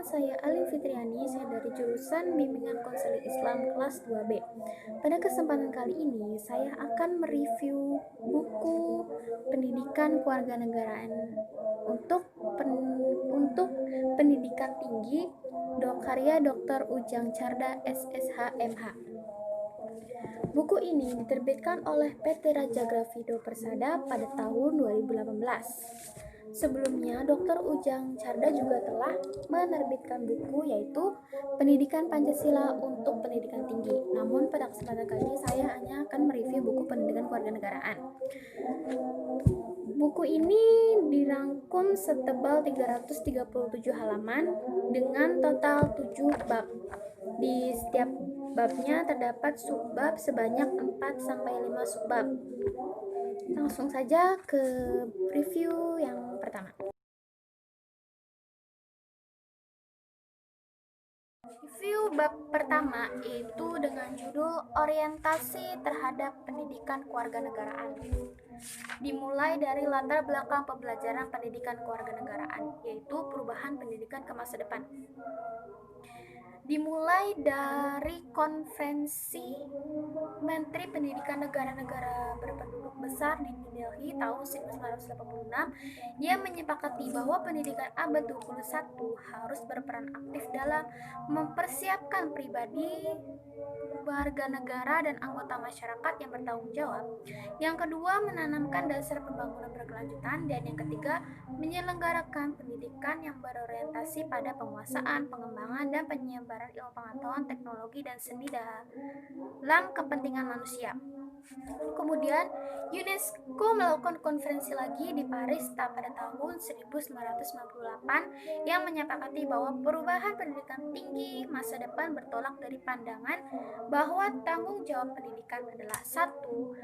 saya Alin Fitriani, saya dari jurusan Bimbingan Konseling Islam kelas 2B. Pada kesempatan kali ini, saya akan mereview buku pendidikan kewarganegaraan untuk pendidikan tinggi karya Dr. Ujang Carda SSH MH. Buku ini diterbitkan oleh PT Raja Grafindo Persada pada tahun 2018. Sebelumnya, Dr. Ujang Carda juga telah menerbitkan buku yaitu Pendidikan Pancasila untuk Pendidikan Tinggi. Namun pada kesempatan kali ini saya hanya akan mereview buku pendidikan kewarganegaraan. Buku ini dirangkum setebal 337 halaman dengan total 7 bab. Di setiap babnya terdapat subbab sebanyak 4-5 subbab. Langsung saja ke review yang pertama. Review bab pertama yaitu dengan judul Orientasi Terhadap Pendidikan Kewarganegaraan. Dimulai dari latar belakang pembelajaran pendidikan kewarganegaraan, yaitu perubahan pendidikan ke masa depan. Dimulai dari Konferensi Menteri Pendidikan Negara-Negara Berpenduduk Besar di New Delhi tahun 1986 yang menyepakati bahwa pendidikan abad 21 harus berperan aktif dalam mempersiapkan pribadi, warga negara, dan anggota masyarakat yang bertanggung jawab. Yang kedua, menanamkan dasar pembangunan berkelanjutan, dan yang ketiga, menyelenggarakan pendidikan yang berorientasi pada penguasaan, pengembangan, dan penyebaran ilmu pengetahuan, teknologi, dan seni dalam kepentingan manusia. Kemudian, UNESCO melakukan konferensi lagi di Paris pada tahun 1998 yang menyepakati bahwa perubahan pendidikan tinggi masa depan bertolak dari pandangan bahwa tanggung jawab pendidikan adalah satu,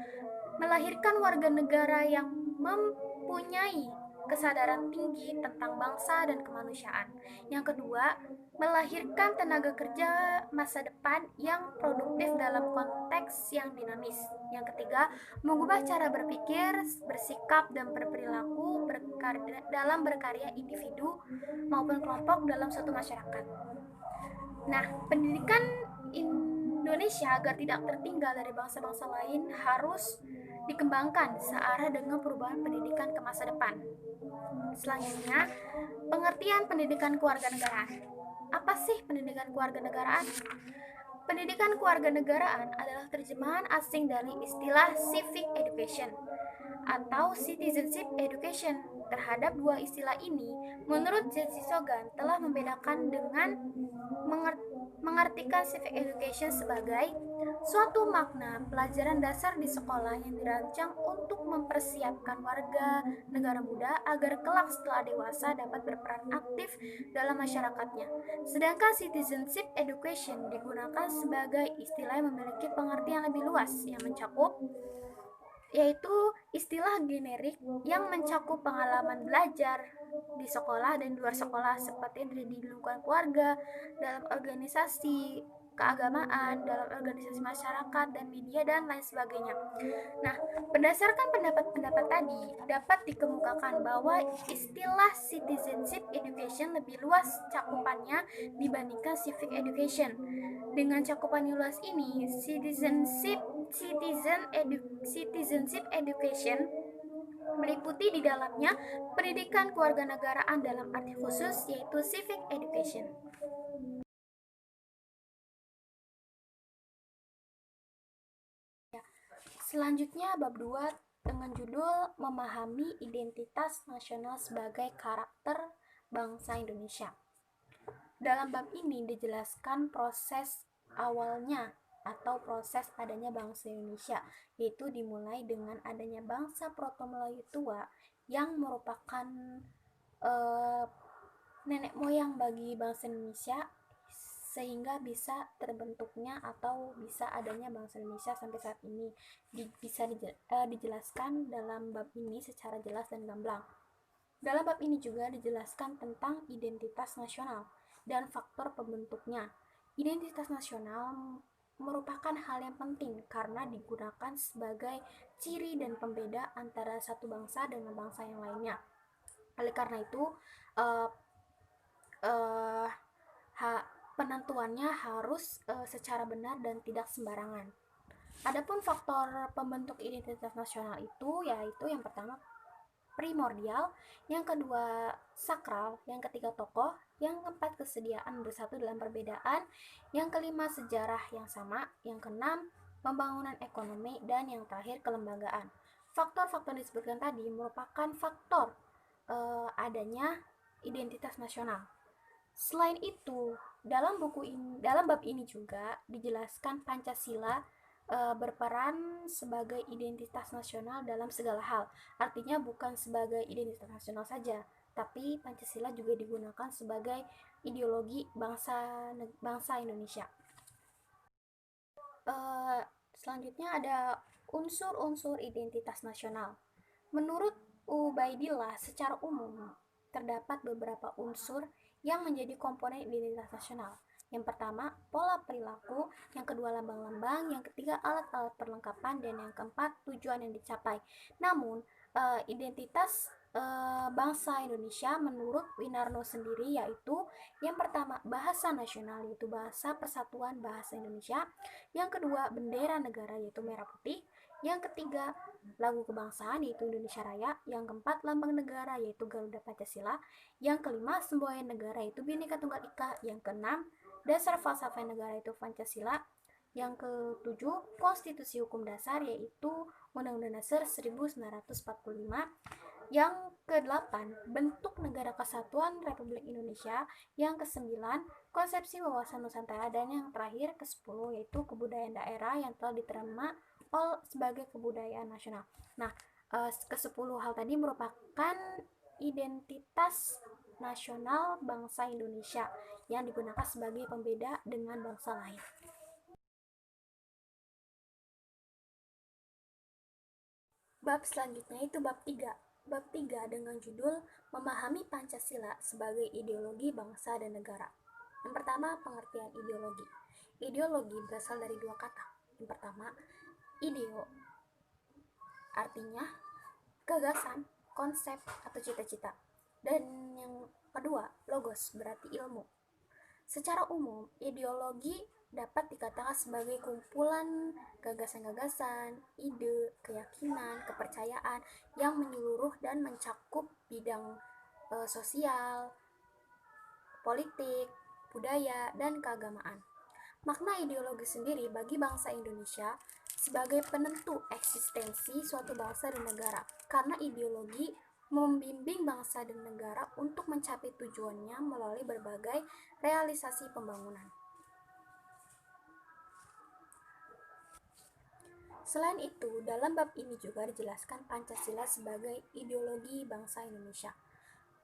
melahirkan warga negara yang mempunyai kesadaran tinggi tentang bangsa dan kemanusiaan. Yang kedua, melahirkan tenaga kerja masa depan yang produktif dalam konteks yang dinamis. Yang ketiga, mengubah cara berpikir, bersikap, dan berperilaku dalam berkarya individu maupun kelompok dalam suatu masyarakat. Nah, pendidikan Indonesia agar tidak tertinggal dari bangsa-bangsa lain harus dikembangkan searah dengan perubahan pendidikan ke masa depan. Selanjutnya, pengertian pendidikan kewarganegaraan. Apa sih pendidikan kewarganegaraan? Pendidikan kewarganegaraan adalah terjemahan asing dari istilah civic education atau citizenship education. Terhadap dua istilah ini, menurut J.C. Sogan telah membedakan dengan mengartikan civic education sebagai suatu makna pelajaran dasar di sekolah yang dirancang untuk mempersiapkan warga negara muda agar kelak setelah dewasa dapat berperan aktif dalam masyarakatnya. Sedangkan citizenship education digunakan sebagai istilah yang memiliki pengertian lebih luas yang mencakup yaitu istilah generik yang mencakup pengalaman belajar di sekolah dan di luar sekolah seperti di lingkungan keluarga, dalam organisasi keagamaan, dalam organisasi masyarakat dan media dan lain sebagainya. Nah, berdasarkan pendapat-pendapat tadi, dapat dikemukakan bahwa istilah citizenship education lebih luas cakupannya dibandingkan civic education. Dengan cakupan yang luas ini, citizenship education meliputi di dalamnya pendidikan kewarganegaraan dalam arti khusus yaitu civic education. Selanjutnya bab 2 dengan judul Memahami Identitas Nasional sebagai Karakter Bangsa Indonesia. Dalam bab ini dijelaskan proses awalnya atau proses adanya bangsa Indonesia, yaitu dimulai dengan adanya bangsa Proto-Melayu tua yang merupakan nenek moyang bagi bangsa Indonesia, sehingga bisa terbentuknya atau bisa adanya bangsa Indonesia sampai saat ini. Bisa dijelaskan dalam bab ini secara jelas dan gamblang. Dalam bab ini juga dijelaskan tentang identitas nasional dan faktor pembentuknya. Identitas nasional merupakan hal yang penting karena digunakan sebagai ciri dan pembeda antara satu bangsa dengan bangsa yang lainnya. Oleh karena itu, Penentuannya harus secara benar dan tidak sembarangan. Adapun faktor pembentuk identitas nasional itu yaitu yang pertama primordial, yang kedua sakral, yang ketiga tokoh, yang keempat kesediaan bersatu dalam perbedaan, yang kelima sejarah yang sama, yang keenam pembangunan ekonomi, dan yang terakhir kelembagaan. Faktor-faktor yang disebutkan tadi merupakan faktor adanya identitas nasional. Selain itu, dalam bab ini juga dijelaskan Pancasila berperan sebagai identitas nasional dalam segala hal. Artinya bukan sebagai identitas nasional saja, tapi Pancasila juga digunakan sebagai ideologi bangsa Indonesia. Eh, Selanjutnya ada unsur-unsur identitas nasional. Menurut Ubaidillah, secara umum terdapat beberapa unsur yang menjadi komponen identitas nasional. Yang pertama, pola perilaku, yang kedua lambang-lambang, yang ketiga alat-alat perlengkapan, dan yang keempat tujuan yang dicapai. Namun, identitas bangsa Indonesia menurut Winarno sendiri yaitu yang pertama bahasa nasional yaitu bahasa persatuan bahasa Indonesia, yang kedua bendera negara yaitu merah putih, yang ketiga lagu kebangsaan yaitu Indonesia Raya, yang keempat lambang negara yaitu Garuda Pancasila, yang kelima semboyan negara yaitu Bhinneka Tunggal Ika, yang keenam dasar falsafah negara yaitu Pancasila, yang ketujuh konstitusi hukum dasar yaitu Undang-Undang Dasar 1945, yang kedelapan bentuk negara kesatuan Republik Indonesia, yang kesembilan konsepsi wawasan Nusantara, dan yang terakhir ke-10 yaitu kebudayaan daerah yang telah diterima sebagai kebudayaan nasional. Nah, ke-10 hal tadi merupakan identitas nasional bangsa Indonesia yang digunakan sebagai pembeda dengan bangsa lain. Bab selanjutnya itu bab 3. Bab 3 dengan judul Memahami Pancasila sebagai Ideologi Bangsa dan Negara. Yang pertama, pengertian ideologi. Ideologi berasal dari dua kata. Yang pertama, ideo, artinya gagasan, konsep, atau cita-cita. Dan yang kedua, logos, berarti ilmu. Secara umum, ideologi dapat dikatakan sebagai kumpulan gagasan-gagasan, ide, keyakinan, kepercayaan yang menyeluruh dan mencakup bidang sosial, politik, budaya, dan keagamaan. Makna ideologi sendiri bagi bangsa Indonesia sebagai penentu eksistensi suatu bangsa dan negara, karena ideologi membimbing bangsa dan negara untuk mencapai tujuannya melalui berbagai realisasi pembangunan. Selain itu, dalam bab ini juga dijelaskan Pancasila sebagai ideologi bangsa Indonesia.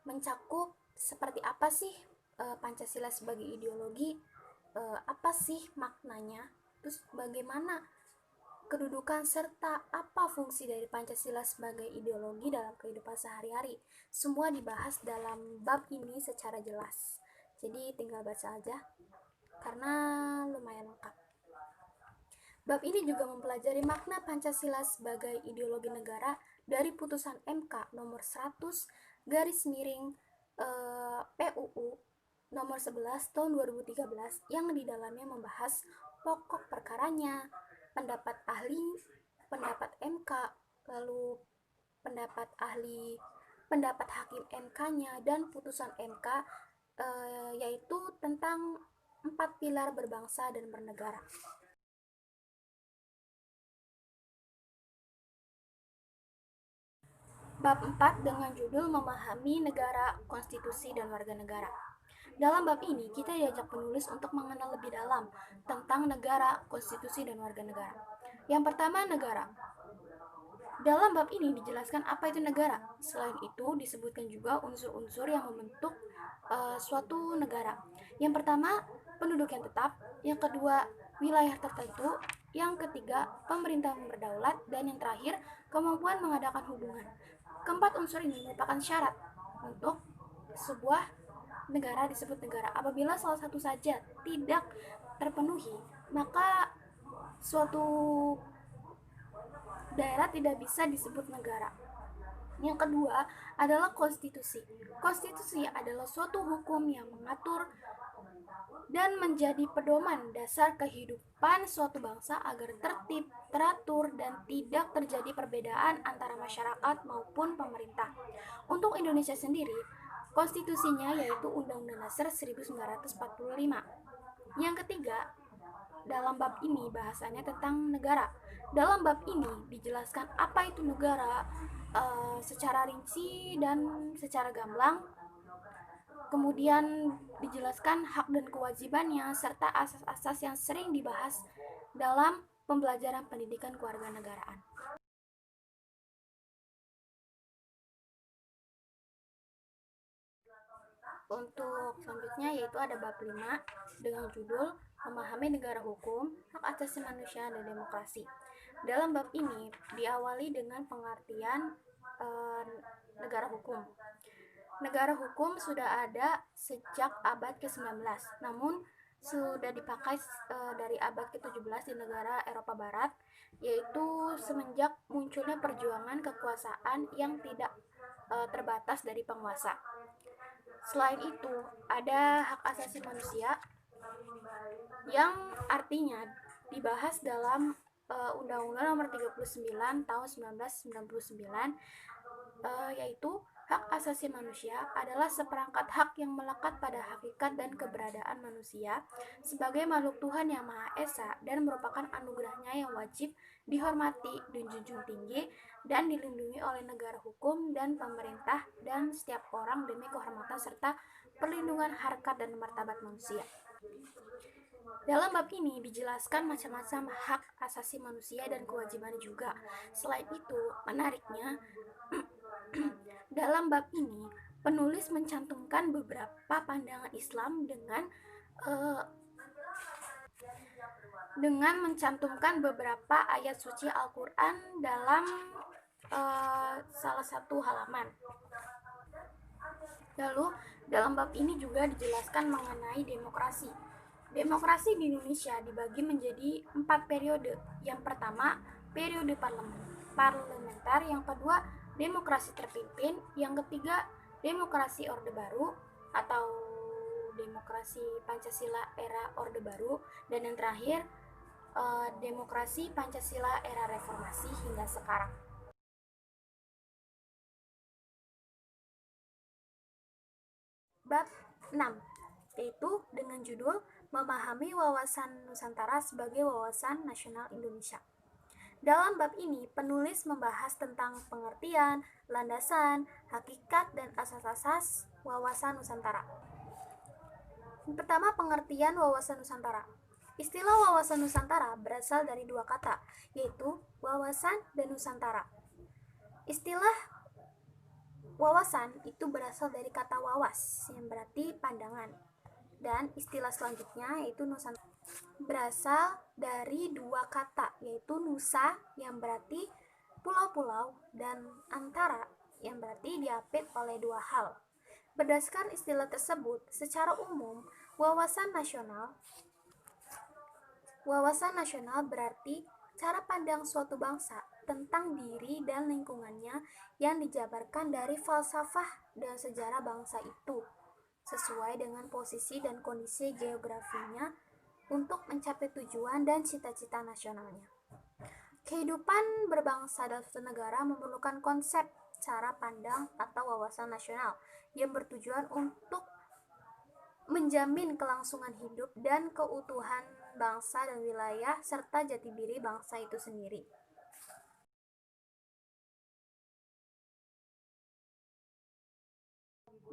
Mencakup seperti apa sih Pancasila sebagai ideologi, apa sih maknanya, terus bagaimana kedudukan serta apa fungsi dari Pancasila sebagai ideologi dalam kehidupan sehari-hari. Semua dibahas dalam bab ini secara jelas. Jadi tinggal baca aja karena lumayan lengkap. Bab ini juga mempelajari makna Pancasila sebagai ideologi negara dari putusan MK nomor 100 garis miring PUU nomor 11 tahun 2013 yang di dalamnya membahas pokok perkaranya, pendapat ahli, pendapat MK, lalu pendapat ahli, pendapat hakim MK-nya, dan putusan MK yaitu tentang 4 pilar berbangsa dan bernegara. Bab 4 dengan judul Memahami Negara, Konstitusi, dan Warga Negara. Dalam bab ini, kita diajak penulis untuk mengenal lebih dalam tentang negara, konstitusi, dan warga negara. Yang pertama, negara. Dalam bab ini dijelaskan apa itu negara. Selain itu, disebutkan juga unsur-unsur yang membentuk suatu negara. Yang pertama, penduduk yang tetap. Yang kedua, wilayah tertentu. Yang ketiga, pemerintahan berdaulat. Dan yang terakhir, kemampuan mengadakan hubungan. Keempat unsur ini merupakan syarat untuk sebuah negara disebut negara. Apabila salah satu saja tidak terpenuhi, maka suatu daerah tidak bisa disebut negara. Yang kedua adalah konstitusi. Konstitusi adalah suatu hukum yang mengatur dan menjadi pedoman dasar kehidupan suatu bangsa agar tertib, teratur, dan tidak terjadi perbedaan antara masyarakat maupun pemerintah. Untuk Indonesia sendiri, konstitusinya yaitu Undang-Undang Dasar 1945. Yang ketiga, dalam bab ini bahasanya tentang negara. Dalam bab ini dijelaskan apa itu negara secara rinci dan secara gamblang. Kemudian dijelaskan hak dan kewajibannya serta asas-asas yang sering dibahas dalam pembelajaran pendidikan kewarganegaraan. Untuk selanjutnya yaitu ada bab 5 dengan judul Memahami Negara Hukum, Hak Asasi Manusia dan Demokrasi. Dalam bab ini diawali dengan pengertian negara hukum. Negara hukum sudah ada sejak abad ke-19, namun sudah dipakai dari abad ke-17 di negara Eropa Barat, yaitu semenjak munculnya perjuangan kekuasaan yang tidak terbatas dari penguasa. Selain itu, ada hak asasi manusia yang artinya dibahas dalam Undang-Undang Nomor 39 Tahun 1999, yaitu hak asasi manusia adalah seperangkat hak yang melekat pada hakikat dan keberadaan manusia sebagai makhluk Tuhan yang Maha Esa dan merupakan anugerahnya yang wajib dihormati, dijunjung tinggi, dan dilindungi oleh negara hukum dan pemerintah dan setiap orang demi kehormatan serta perlindungan harkat dan martabat manusia. Dalam bab ini dijelaskan macam-macam hak asasi manusia dan kewajiban juga. Selain itu, menariknya, dalam bab ini penulis mencantumkan beberapa pandangan Islam dengan mencantumkan beberapa ayat suci Al-Quran dalam salah satu halaman. Lalu dalam bab ini juga dijelaskan mengenai demokrasi. Demokrasi di Indonesia dibagi menjadi 4 periode. Yang pertama, periode parlementer. Yang kedua, demokrasi terpimpin. Yang ketiga, demokrasi Orde Baru atau demokrasi Pancasila era Orde Baru. Dan yang terakhir, demokrasi Pancasila era reformasi hingga sekarang. Bab 6, yaitu dengan judul Memahami Wawasan Nusantara sebagai Wawasan Nasional Indonesia. Dalam bab ini, penulis membahas tentang pengertian, landasan, hakikat, dan asas-asas wawasan Nusantara. Yang pertama, pengertian wawasan Nusantara. Istilah wawasan Nusantara berasal dari dua kata, yaitu wawasan dan Nusantara. Istilah wawasan itu berasal dari kata wawas, yang berarti pandangan. Dan istilah selanjutnya yaitu Nusantara berasal dari dua kata, yaitu Nusa yang berarti pulau-pulau dan Antara yang berarti diapit oleh dua hal. Berdasarkan istilah tersebut, secara umum wawasan nasional berarti cara pandang suatu bangsa tentang diri dan lingkungannya yang dijabarkan dari falsafah dan sejarah bangsa itu sesuai dengan posisi dan kondisi geografinya untuk mencapai tujuan dan cita-cita nasionalnya. Kehidupan berbangsa dalam suatu negara memerlukan konsep cara pandang atau wawasan nasional yang bertujuan untuk menjamin kelangsungan hidup dan keutuhan bangsa dan wilayah serta jati diri bangsa itu sendiri.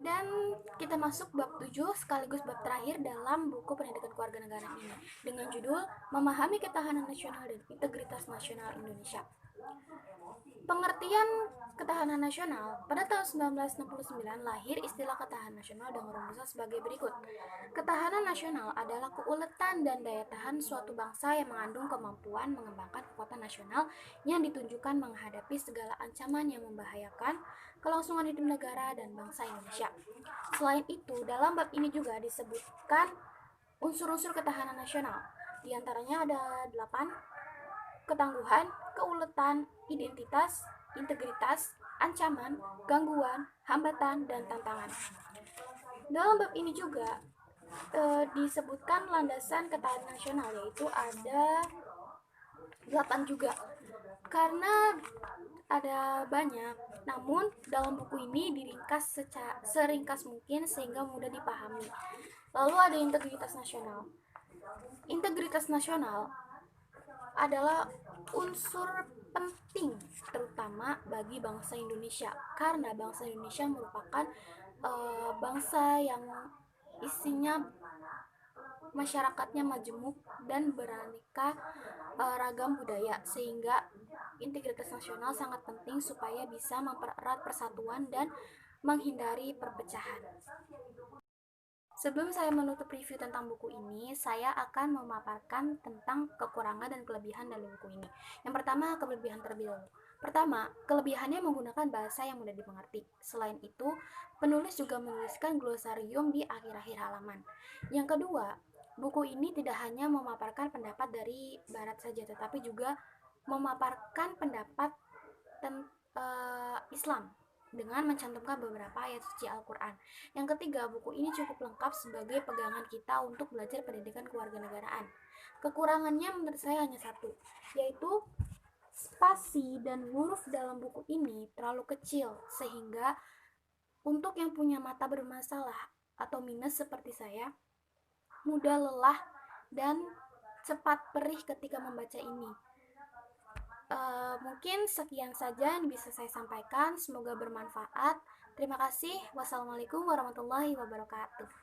Dan kita masuk bab 7 sekaligus bab terakhir dalam buku pendidikan kewarganegaraan ini dengan judul Memahami Ketahanan Nasional dan Integritas Nasional Indonesia. Pengertian ketahanan nasional. Pada tahun 1969 lahir istilah ketahanan nasional dengan rumusan sebagai berikut. Ketahanan nasional adalah keuletan dan daya tahan suatu bangsa yang mengandung kemampuan mengembangkan kekuatan nasional yang ditunjukkan menghadapi segala ancaman yang membahayakan kelangsungan hidup negara dan bangsa Indonesia. Selain itu, dalam bab ini juga disebutkan unsur-unsur ketahanan nasional. Di antaranya ada 8: ketangguhan, keuletan, identitas, integritas, ancaman, gangguan, hambatan, dan tantangan. Dalam bab ini juga disebutkan landasan ketahanan nasional, yaitu ada 8 juga. Karena ada banyak, namun dalam buku ini diringkas seringkas mungkin sehingga mudah dipahami. Lalu ada integritas nasional. Integritas nasional adalah unsur penting terutama bagi bangsa Indonesia, karena bangsa Indonesia merupakan bangsa yang isinya masyarakatnya majemuk dan beraneka ragam budaya, sehingga integritas nasional sangat penting supaya bisa mempererat persatuan dan menghindari perpecahan. Sebelum saya menutup review tentang buku ini, saya akan memaparkan tentang kekurangan dan kelebihan dari buku ini. Yang pertama, kelebihan terlebih dahulu. Pertama, kelebihannya menggunakan bahasa yang mudah dimengerti. Selain itu, penulis juga menuliskan glosarium di akhir-akhir halaman. Yang kedua, buku ini tidak hanya memaparkan pendapat dari barat saja, tetapi juga memaparkan pendapat Islam dengan mencantumkan beberapa ayat suci Al-Quran. Yang ketiga, buku ini cukup lengkap sebagai pegangan kita untuk belajar pendidikan kewarganegaraan. Kekurangannya menurut saya hanya satu, yaitu spasi dan huruf dalam buku ini terlalu kecil, sehingga untuk yang punya mata bermasalah atau minus seperti saya, mudah lelah dan cepat perih ketika membaca ini. Mungkin sekian saja yang bisa saya sampaikan. Semoga bermanfaat. Terima kasih. Wassalamualaikum warahmatullahi wabarakatuh.